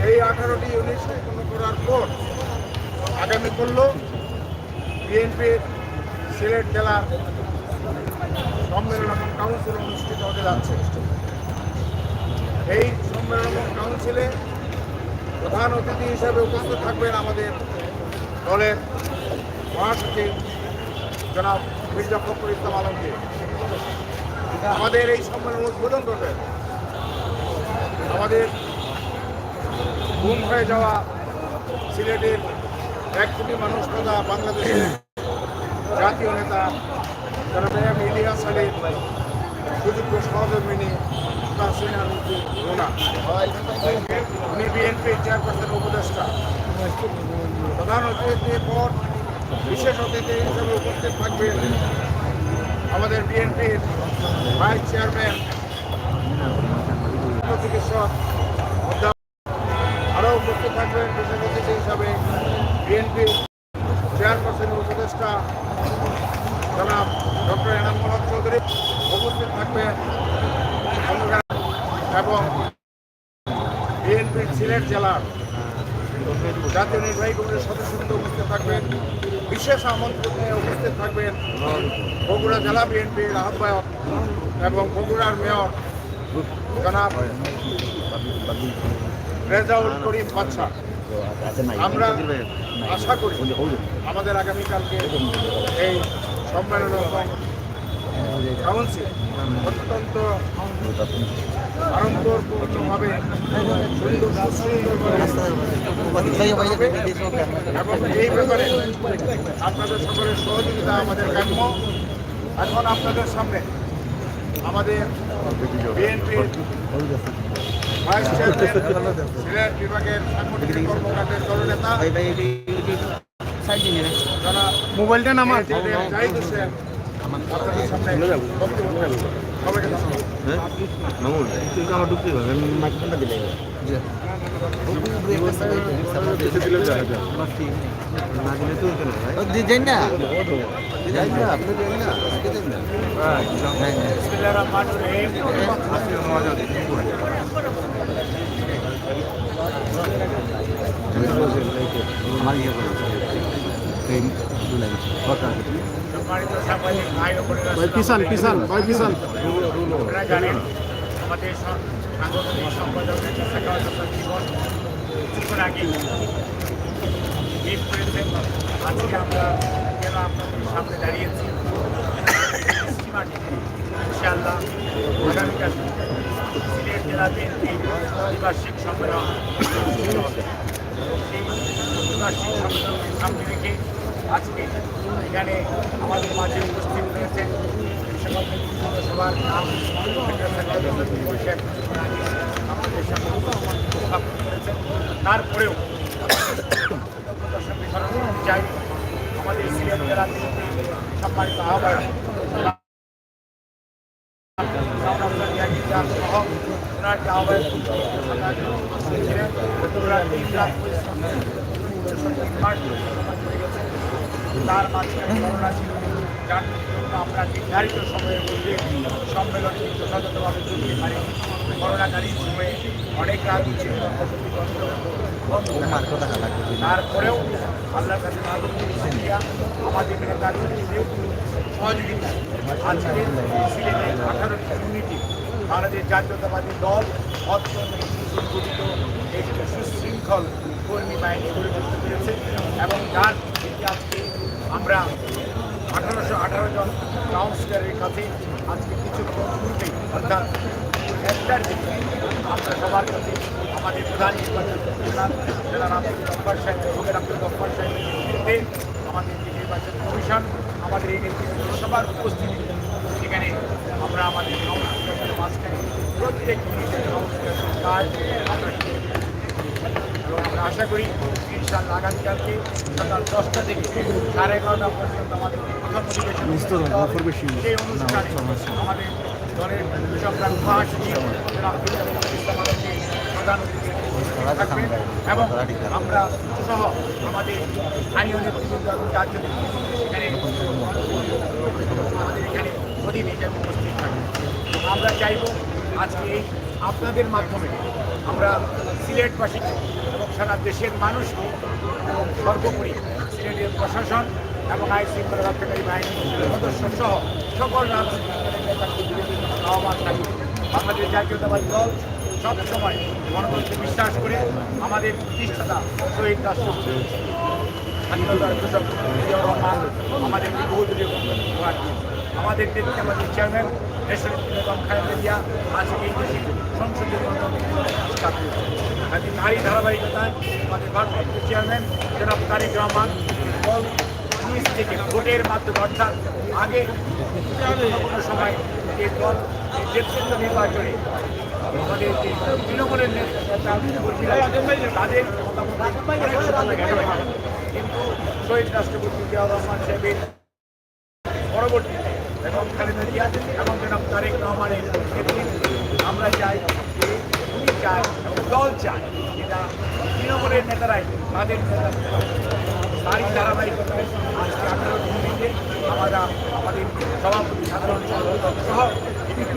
এই 18টি ইউনিট সম্পন্ন করার পর আগামী করল বিএনপির সিলেট জেলার সম্মেলন এবং কাউন্সিল অনুষ্ঠিত হতে যাচ্ছে। এই সম্মেলন এবং কাউন্সিলে প্রধান অতিথি হিসেবে উপস্থিত থাকবেন আমাদের দলের মহাসচিব জনাব মির্জা ফখরুল ইসলাম আলমগীর। আমাদের এই সম্মেলন উদ্বোধন করবেন আমাদের গুম হয়ে যাওয়া সিলেটের 1 কোটি মানুষ তথা বাংলাদেশের জাতীয় নেতা জনাব ইলিয়াস আলীর সুযোগ্য সহধর্মিনী তাহসিনা রুনা। উনি বিএনপির চেয়ারপারসন উপদেষ্টা। প্রধান অতিথির পর বিশেষ অতিথি হিসেবে উপস্থিত থাকবেন আমাদের বিএনপির ভাইস চেয়ারম্যান চিকিৎসক। আরও উপস্থিত থাকবেন বিশেষ অতিথি হিসাবে বিএনপির চেয়ারপারসন উপদেষ্টা জনাব ডক্টর এনামুল হক চৌধুরী। উপস্থিত থাকবেন এবং বিএনপির সিলেট জেলার জাতীয় নির্বাহী কমিটির সদস্যবৃন্দ উপস্থিত থাকবেন। বিশেষ আমন্ত্রণে উপস্থিত থাকবেন বগুড়া জেলা বিএনপির আহ্বায়ক এবং বগুড়ার মেয়র জনাব রেজাউল করিম বাদশা। আমরা আশা করি আমাদের আগামীকালকে এই সম্মেলন এবং কাউন্সিল অত্যন্ত আড়ম্বরপূর্ণভাবে এবং এই ব্যাপারে আপনাদের সকলের সহযোগিতা আমাদের কাম্য। এখন আপনাদের সামনে আমাদের বিএনপির ভাইস চেয়ারম্যান সিলেট বিভাগের সাংগঠনিক কর্মকাণ্ডের দলনেতা মোবাইলটা নামার জাহিদ হোসেন আপনাদের সামনে বক্তব্য রাখবেন। সবাইকে আমার ঢুকতে হবে মাইক্রোফোনটা দিলে পিছান পিছান ভাই পিছান। আপনারা জানেন আমাদের সাংগঠনিক সম্পাদক জীবন কিছুক্ষণ আগে করেছেন। আজকে আমরা কেন আপনাদের সামনে দাঁড়িয়েছি ইনশাআল্লাহ আগামীকাল সিলেট জেলা বিএনপির দ্বিবার্ষিক সম্মেলন অনুষ্ঠিত হবে। সেই দ্বিবার্ষিক সম্মেলনকে সামনে রেখে আজকে এখানে আমাদের মাঝে উপস্থিত রয়েছেন সবার নাম আমাদের সামনে উপস্থাপন করেছেন। তারপরেও চাই আমাদের সিলেট জেলা সম্মানিত আহ্বায়ক সহ ওনার যে আহ্বায়ক তার মাঝখানে করোনা ছিল, যার জন্য আমরা নির্ধারিত সময়ের মধ্যে সম্মেলনটি যথাযথভাবে চলতে পারি। করোনাকালীন সময়ে অনেক রাত ছিল, তারপরেও আল্লাহর কাছে আমাদের নেতার সহযোগিতা আজকে সিলেটের 18টি ইউনিটি বাংলাদেশ জাতীয়তাবাদী দল অত্যন্ত সুসংগঠিত একটি সুশৃঙ্খল কর্মী বাহিনী গড়ে তুলতে পেরেছে এবং যার আজকে আমরা 1818 জন কাউন্সিলরের কাছে আজকে কিছুক্ষণ পূর্বেই অর্থাৎ একটার দিকে আমরা সবার কাছে আমাদের প্রধান নির্বাচন জেলার আব্দুল গফফার সাহেব ভোগের আব্দুল গফফার সাহেবের নেতৃত্বে আমাদের যে নির্বাচন কমিশন আমাদের এই নেতৃত্ব সবার উপস্থিতি সেখানে আমরা আমাদের কাউন্সিলরের মাঝখানে প্রত্যেক মিনিটের কাউন্সিলরের কাজ আমরা এবং আমরা আশা করি ইনশাআল্লাহ আগামীকালকে সকাল 10টা থেকে 11:30 পর্যন্ত আমাদের প্রথম অধিবেশন সেই অনুষ্ঠানে আমাদের দলের সংগ্রাম মহাসচিব প্রধান অতিথি থাকবেন এবং আমরা সহ আমাদের স্থানীয় নেতৃবৃন্দ এবং জাতীয় নেতৃবৃন্দ এখানে আমাদের এখানে অতিথি হিসেবে উপস্থিত থাকবে। আমরা চাইব আজকে এই আপনাদের মাধ্যমে আমরা সিলেটবাসীকে সারা দেশের মানুষকে এবং সর্বোপরি সিলেটের প্রশাসন এবং আইন শৃঙ্খলা রক্ষাকারী বাহিনীর সদস্য সহ সকল রাজনৈতিক দলের নেতাকর্মীদের আহ্বান থাকবে। বাংলাদেশ জাতীয়তাবাদী দল সবসময় গণতন্ত্রে বিশ্বাস করে আমাদের প্রতিষ্ঠাতা শহীদ রাষ্ট্রপতি স্বাধীনতার ঘোষক জিয়াউর রহমান আমাদেরকে বহুদলীয় উপহার দিয়েছে। আমাদের নেত্রী আমাদের চেয়ারম্যান দেশের বেগম খালেদা জিয়া আজকে এই দেশে সংসদীয় গণতন্ত্র প্রতিষ্ঠা করেছে। কাজে তারই ধারাবাহিকতায় আমাদের ভারপ্রাপ্ত চেয়ারম্যান জনাব তারেক রহমান দল নিজ থেকে ভোটের মাধ্যমে অর্থাৎ আগে কোনো সময় যে দল নেতৃত্ব নির্বাচনে আমাদের যে তৃণমূলের নেতা কর্মীরা তাদের কিন্তু শহীদ রাষ্ট্রপতি জিয়াউর রহমান সাহেবের পরবর্তীতে এবং খালেদা জিয়া এবং জনাব তারেক রহমানের নেতৃত্বে আমরা চাই যে উনি চায় এবং দল চায় যেটা তৃণমূলের নেতারাই তাদের নেতা তারই ধারাবাহিকতায় আজকে 18 জুনিতে আমরা আমাদের সভাপতি সাধারণ সম্পাদক সহ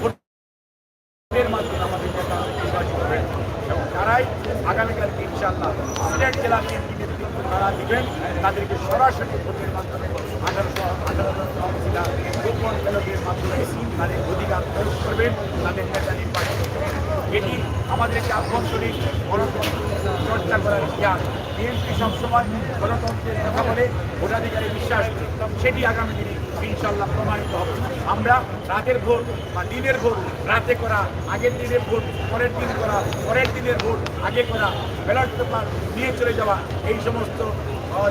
ভোটের মাধ্যমে আমাদের নেতা নির্বাচিত হবেন এবং তারাই আগামীকালকে ইনশাআল্লাহ সিলেট জেলা বিএনপি নেতৃত্ব তারা দিবেন তাদেরকে সরাসরি ভোটের মাধ্যমে 18 জন কাউন্সিলর গোপন ব্যালটের মাধ্যমে তাদের অধিকার প্রয়োগ করবেন তাদের নেতা নির্বাচিত করবেন। এটি আমাদেরকে আভ্যন্তরীণ গণতন্ত্র চর্চা করার জ্ঞান। বিএনপি সবসময় গণতন্ত্রের কথা বলে ভোটাধিকারে বিশ্বাস করে, সেটি আগামী দিনে ইনশাল্লাহ প্রমাণিত হবে। আমরা রাতের ভোট বা দিনের ভোট রাতে করা, আগের দিনের ভোট পরের দিন করা, পরের দিনের ভোট আগে করা, ব্যালট পেপার নিয়ে চলে যাওয়া, এই সমস্ত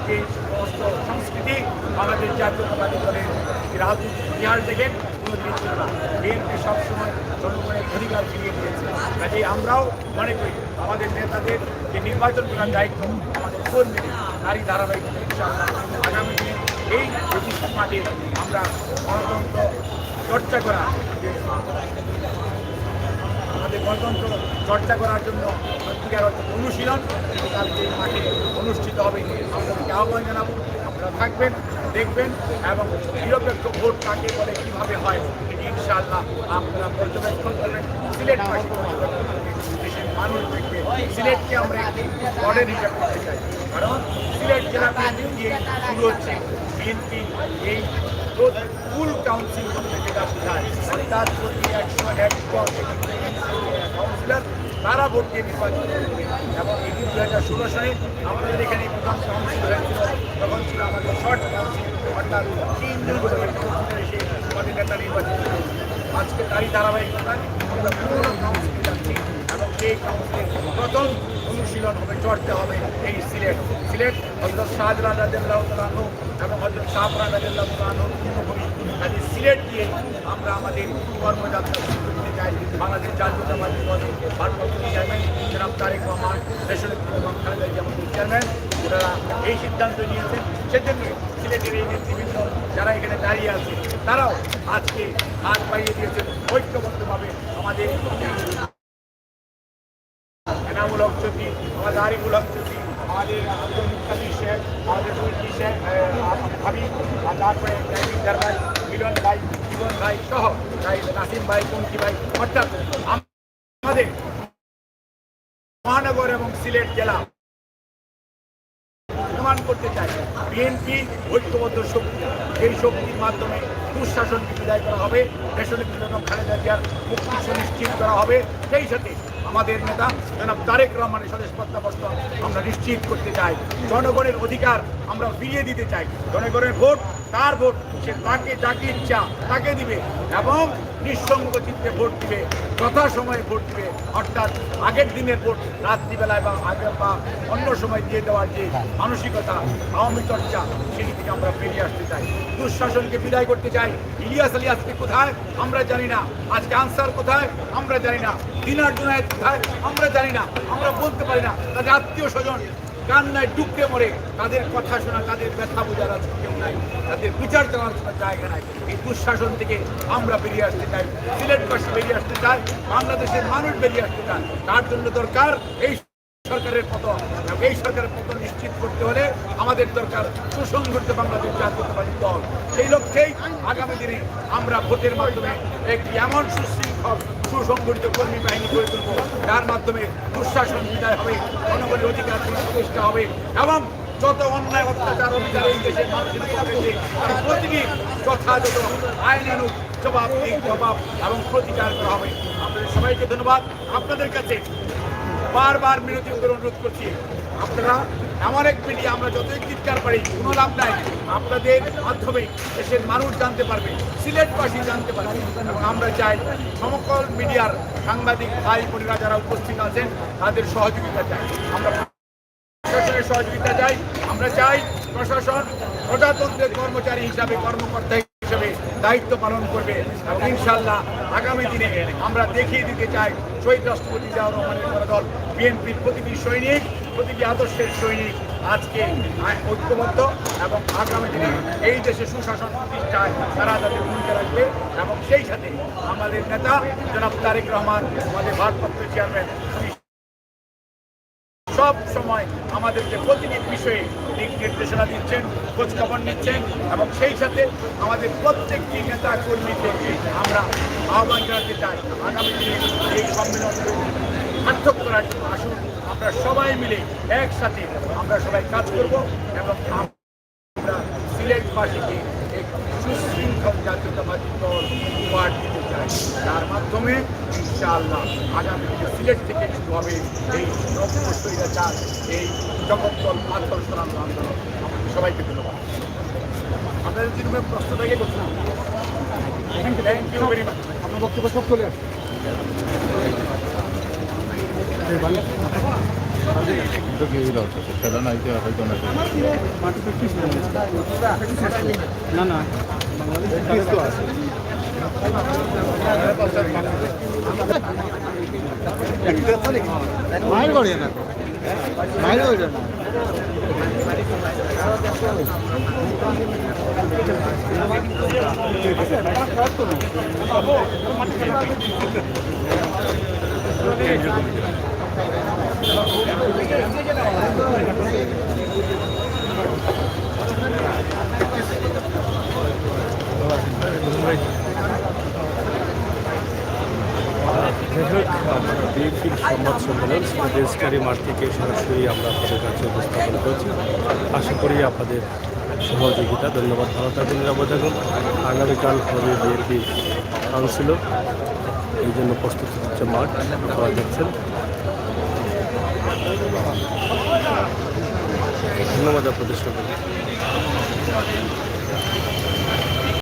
যে সমস্ত সংস্কৃতি আমাদের জাতীয়তাবাদী দলের রাজনৈতিক ইতিহাস দেখেন কোনোদিন ছিল না। বিএনপি সবসময় জনগণের অধিকার ফিরিয়ে দিয়েছে। কাজেই আমরাও মনে করি আমাদের নেতাদের যে নির্বাচন করার দায়িত্ব আমাদের কর্মীদের তারই ধারাবাহিকতা ইনশাআল্লাহ আগামী দিনে এই প্রতিষ্ঠান মাঠে আমরা গণতন্ত্র চর্চা করা আমাদের গণতন্ত্র চর্চা করার জন্য সত্যিকার অনুশীলন কালকে মাঠে অনুষ্ঠিত হবে। আপনাদেরকে আহ্বান জানাবো, আপনারা থাকবেন, দেখবেন এবং নিরপেক্ষ ভোট কাকে বলে কীভাবে হয় ইনশাআল্লাহ আপনারা পর্যবেক্ষণ করবেন। সিলেটবাসী পর্যবেক্ষণ করবেন, দেশের মানুষ দেখবে। সিলেটকে আমরা একটি মডেল হিসাবে করতে চাই, কারণ সিলেট জেলা বিএনপি দিয়ে শুরু হচ্ছে বিএনপি এই ফুল কাউন্সিল করতে যেটা বোঝায় অর্থাৎ প্রতি 101 কাউন্সিলর তারা ভোট দিয়ে নির্বাচিত করবে। এবং এটি 2016 সালে আমাদের এখানে প্রধান কাউন্সিল হয়েছিল, তখন ছিল আমাদের শর্ট কাউন্সিল অর্থাৎ 3 জন কাউন্সিলর এসে আমাদের নেতা নির্বাচিত করেছে। আজকে তারই ধারাবাহিকতায় আমরা পুরনো কাউন্সিলে যাচ্ছি এবং সেই কাউন্সিলের প্রথম অনুশীলন হবে, চর্চা হবে এই সিলেট। সিলেট হযরত শাহজালাল রাদিয়াল্লাহু তাআলা আনহু এবং হযরত শাহজালাল রাদিয়াল্লাহু তাআলা আনহুর পূর্ণভূমি। কাজে সিলেট দিয়ে আমরা আমাদের কর্মযাত্রা শুরু করতে চাই। বাংলাদেশ জাতীয়তাবাদী দলের ভারপ্রাপ্ত চেয়ারম্যান জনাব তারেক রহমান, দেশনেত্রী বেগম খালেদা জিয়া আমাদের চেয়ারম্যান, ওনারা এই সিদ্ধান্ত নিয়েছেন। সেজন্য সিলেটের এই নেতৃবৃন্দ যারা এখানে দাঁড়িয়ে আছে তারাও আজকে হাত বাড়িয়ে দিয়েছেন ঐক্যবদ্ধভাবে। আমাদের এনামুল হক চৌধুরী, আমাদের আরিফুল হক চৌধুরী, আমাদের আব্দুল মুক্তাদির শেখ, আমাদের রুলকি শেখ হাবিব, আর তারপরে জাহিদার ভাই, মিলন ভাই, জীবন ভাই সহ নাসিম ভাই, পঙ্কি ভাই, অর্থাৎ আমাদের মহানগর এবং সিলেট জেলা প্রমাণ করতে চাই বিএনপি ঐক্যবদ্ধ শক্তি। এই শক্তির মাধ্যমে দুঃশাসনকে বিদায় করা হবে, দেশনেত্রী বেগম খালেদা জিয়ার মুক্তি সুনিশ্চিত করা হবে। সেই সাথে আমাদের নেতা জনাব তারেক রহমানের স্বদেশ প্রত্যাবর্তন আমরা নিশ্চিত করতে চাই। জনগণের অধিকার আমরা ফিরিয়ে দিতে চাই। জনগণের ভোট তার ভোট, সে তাকে যাকে ইচ্ছা তাকে দিবে এবং নিঃসঙ্গ চিত্তে ভোট দিবে, যথাসময়ে ভোট দিবে। অর্থাৎ আগের দিনের ভোট রাত্রিবেলায় বা আগের বা অন্য সময় দিয়ে দেওয়ার যে মানসিকতা, আওয়ামী চর্চা, সেটি থেকে আমরা বেরিয়ে আসতে চাই। দুঃশাসনকে বিদায় করতে চাই। ইলিয়াস আলী আজকে কোথায় আমরা জানি না, আজকে আনসার কোথায় আমরা জানি না, দিনার জুনায়েদ কোথায় আমরা জানি না, আমরা বলতে পারি না। তাদের আত্মীয় স্বজন কান্নায় ডুবতে মরে, তাদের কথা শোনা, তাদের ব্যথা বোঝার আছে কেউ নাই, তাদের বিচার চালানোর কোনো জায়গা নাই। এই দুঃশাসন থেকে আমরা বেরিয়ে আসতে চাই, সিলেটবাসী বেরিয়ে আসতে চাই, বাংলাদেশের মানুষ বেরিয়ে আসতে চায়। তার জন্য দরকার এই সরকারের পতন। এই সরকারের পতন নিশ্চিত করতে হলে আমাদের দরকার সুসংগঠিত বাংলাদেশ জাতীয়তাবাদী দল। সেই লক্ষ্যেই আগামী দিনে আমরা ভোটের মাধ্যমে একটি এমন সুশৃঙ্খল সুসংগঠিত কর্মী বাহিনী গড়ে তুলব, যার মাধ্যমে দুঃশাসন বিদায় হবে, জনগণের অধিকার প্রতিষ্ঠা হবে এবং যত অন্যায় অত্যাচার অধিকার এই দেশের মানুষের করেছে প্রতিটি যথাযথ আইনানুগ জবাব এবং প্রতিকার করা হবে। আপনাদের সবাইকে ধন্যবাদ। আপনাদের কাছে বারবার মিনতি করে অনুরোধ করছি, আপনারা এমন এক মিডিয়া, আমরা যতই চিৎকার পারি কোনো লাভ নাই, আপনাদের মাধ্যমে দেশের মানুষ জানতে পারবে, সিলেটবাসী জানতে পারবে এবং আমরা চাই সমকল মিডিয়ার সাংবাদিক ভাই বোনেরা যারা উপস্থিত আছেন তাদের সহযোগিতা চাই, আমরা প্রশাসনের সহযোগিতা চাই, আমরা চাই প্রশাসন প্রজাতন্ত্রের কর্মচারী হিসাবে, কর্মকর্তা হিসাবে দায়িত্ব পালন করবে এবং ইনশাল্লাহ আগামী দিনে আমরা দেখিয়ে দিতে চাই শহীদ রাষ্ট্রপতি জিয়াউর রহমানের দল বিএনপির প্রতিটি সৈনিক, প্রতিটি আদর্শের সৈনিক আজকে ঐক্যবদ্ধ এবং আগামী দিনে এই দেশে সুশাসন প্রতিষ্ঠায় তারা তাদের ভূমিকা রাখবে এবং সেই সাথে আমাদের নেতা জনাব তারেক রহমান, আমাদের ভারপ্রাপ্ত চেয়ারম্যান, সব সময় আমাদেরকে প্রতিটি বিষয়ে দিক নির্দেশনা দিচ্ছেন, খোঁজখবর নিচ্ছেন এবং সেই সাথে আমাদের প্রত্যেকটি নেতা কর্মীকে আমরা আহ্বান জানাতে চাই আগামী দিনে এই সম্মেলন সার্থক করার জন্য আসুন আমরা সবাই মিলে একসাথে আমরা সবাই কাজ করব এবং আমরা সিলেটবাসীকে এক সুশৃঙ্খল জাতীয়তাবাদী দল উপহার দিতে চাই, যার মাধ্যমে ইনশাআল্লাহ আগামী দিনে সিলেট থেকে শুরু হবে এই নব্যশৈরাচার, এই জগদ্দল পাথর সরানো আন্দোলন। সবাইকে ধন্যবাদ। আপনাদের যদি কোনো প্রশ্ন থাকে করছেন, থ্যাংক ইউ ভেরি মাচ। আপনার বক্তব্য সব চলে আসে। না না বাংলাদেশ তো আছে। মায়ের বাড়ি না, মায়ের বাড়ি না। বিএনপির সংবাদ সম্মেলন রেজিস্ট্রারি মাঠ থেকে সরাসরি আমরা আপনাদের কাছে উপস্থাপন করছি। আশা করি আপনাদের সহযোগিতা। ধন্যবাদ। ভালো থাকুন, নিরাপদ থাকুন। আগামীকাল হবে বিএনপি কাউন্সিলর, এই জন্য প্রস্তুতি হচ্ছে মাঠ, আপনারা দেখছেন। ধন্যবাদ আপনাদের সকলকে।